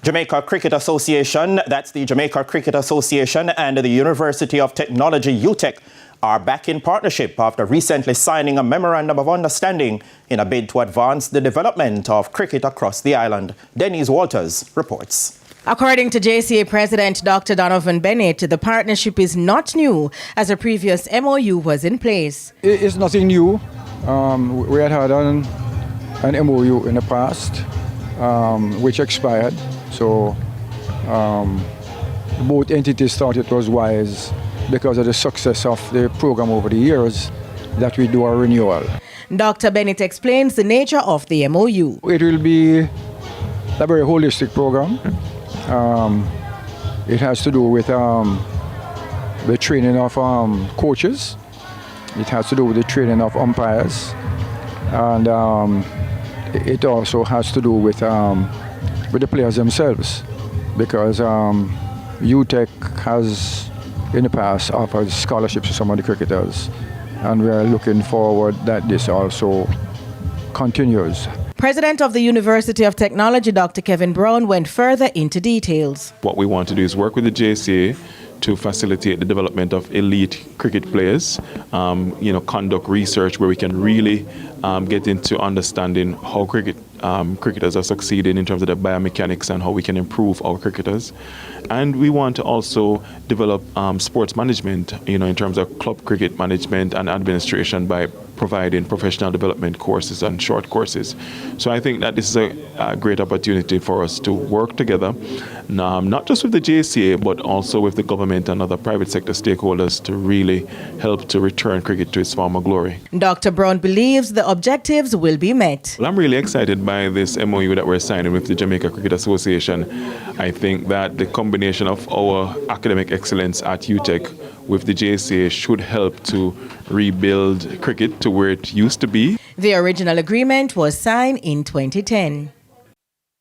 Jamaica Cricket Association, that's the Jamaica Cricket Association, and the University of Technology, UTECH, are back in partnership after recently signing a Memorandum of Understanding in a bid to advance the development of cricket across the island. Denise Walters reports. According to JCA President Dr. Donovan Bennett, the partnership is not new as a previous MOU was in place. It's nothing new. We had an MOU in the past, which expired. So both entities thought it was wise, because of the success of the program over the years, that we do a renewal. Dr. Bennett explains the nature of the MOU. It will be a very holistic program. It has to do with the training of coaches. It has to do with the training of umpires. And it also has to do with the players themselves, because UTECH has in the past offered scholarships to some of the cricketers, and we are looking forward that this also continues. President of the University of Technology, Dr. Kevin Brown, went further into details. What we want to do is work with the JCA to facilitate the development of elite cricket players, conduct research where we can really get into understanding how cricketers are succeeding in terms of the biomechanics and how we can improve our cricketers. And we want to also develop sports management, in terms of club cricket management and administration by providing professional development courses and short courses. So I think that this is a great opportunity for us to work together, not just with the JCA, but also with the government and other private sector stakeholders to really help to return cricket to its former glory. Dr. Brown believes the objectives will be met. Well, I'm really excited by this MOU that we're signing with the Jamaica Cricket Association. I think that the combination of our academic excellence at UTECH with the JCA should help to rebuild cricket to where it used to be. The original agreement was signed in 2010.